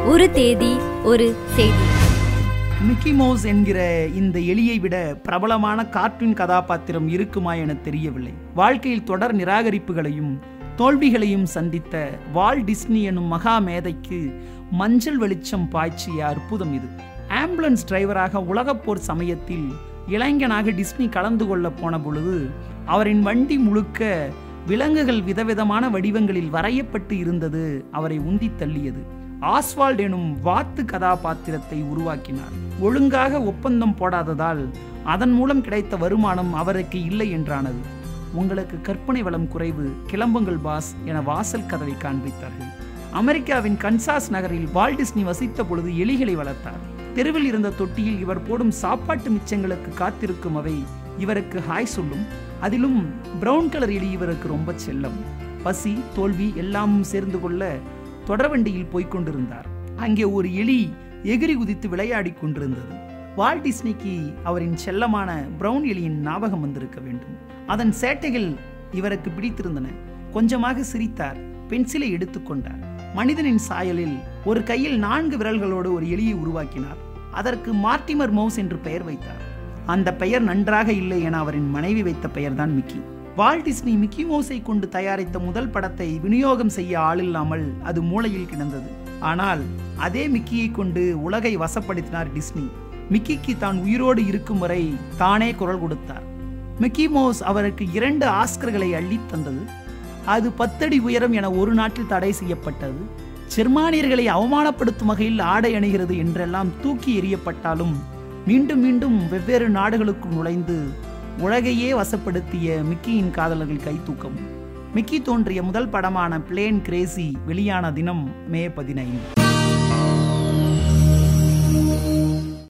ஒரு தேதி ஒரு செய்தி. மிக்கி மவுஸ் என்கிற இந்த எலியை விட பிரபலமான கார்ட்டூன் கதாபாத்திரம் இருக்குமா என தெரியவில்லை. வாழ்க்கையில் தொடர் நிராகரிப்புகளையும் தோல்விகளையும் சந்தித்த வால்ட் டிஸ்னி எனும் மகா மேதைக்கு மஞ்சள் வெளிச்சம் பாய்ச்சிய அற்புதம் இது. ஆம்புலன்ஸ் டிரைவராக உலகப்போர் சமயத்தில் இளைஞனாக டிஸ்னி கலந்து கொள்ள போன பொழுது அவரின் வண்டி முழுக்க விலங்குகள் விதவிதமான வடிவங்களில் வரையப்பட்டு இருந்தது அவரை உந்தி தள்ளியது. ஆஸ்வால்ட் எனும் வாத்து கதாபாத்திரத்தை உருவாக்கினார். ஒழுங்காக ஒப்பந்தம் போடாததால் அதன் மூலம் கிடைத்த வருமானம் அவருக்கு இல்லை என்றானது. உங்களுக்கு கற்பனை வளம் குறைவு, கிளம்புங்கள் பாஸ் என வாசல் கதவை காண்பித்தார்கள். அமெரிக்காவின் கன்சாஸ் நகரில் வால்ட் டிஸ்னி வசித்த பொழுது எலிகளை வளர்த்தார். தெருவில் இருந்த தொட்டியில் இவர் போடும் சாப்பாட்டு மிச்சங்களுக்கு காத்திருக்கும் அவை இவருக்கு ஹாய் சொல்லும். அதிலும் பிரவுன் கலர் எலி இவருக்கு ரொம்ப செல்லம். பசி, தோல்வி எல்லாமும் சேர்ந்து கொள்ள தொடர்வண்டியில் போய்கொண்டிருந்தார். அங்கே ஒரு எலி எகிரி குதித்து விளையாடி கொண்டிருந்தது. வால்ட் டிஸ்னிக்கு அவரின் செல்லமான பிரவுன் எலியின் ஞாபகம் வந்திருக்க வேண்டும். அதன் சேட்டைகள் இவருக்கு பிடித்திருந்தன. கொஞ்சமாக சிரித்தார். பென்சிலை எடுத்துக்கொண்டார். மனிதனின் சாயலில் ஒரு கையில் 4 விரல்களோடு ஒரு எலியை உருவாக்கினார். அதற்கு மார்டிமர் மவுஸ் என்று பெயர் வைத்தார். அந்த பெயர் நன்றாக இல்லை என அவரின் மனைவி வைத்த பெயர்தான் மிக்கி. வால்ட் டிஸ்னி மிக்கி மவுஸை கொண்டு தயாரித்த முதல் படத்தை விநியோகம் செய்ய ஆளில்லாமல் அது மூலையில் கிடந்தது. ஆனால் அதே மிக்கியை கொண்டு உலகை வசப்படுத்தினார் டிஸ்னி. மிக்கிக்கு தான் உயிரோடு இருக்கும் வரை தானே குரல் கொடுத்தார். மிக்கி மவுஸ் அவருக்கு 2 ஆஸ்கர்களை அள்ளி தந்தது. அது 10 அடி உயரம் என ஒரு நாட்டில் தடை செய்யப்பட்டது. ஜெர்மானியர்களை அவமானப்படுத்தும் வகையில் ஆடை அணிகிறது என்றெல்லாம் தூக்கி எறியப்பட்டாலும் மீண்டும் மீண்டும் வெவ்வேறு நாடுகளுக்கும் நுழைந்து உலகையே வசப்படுத்திய மிக்கியின் காதலர்கள் கை தூக்கம். மிக்கி தோன்றிய முதல் படமான பிளேன் கிரேசி வெளியான தினம் மே 15.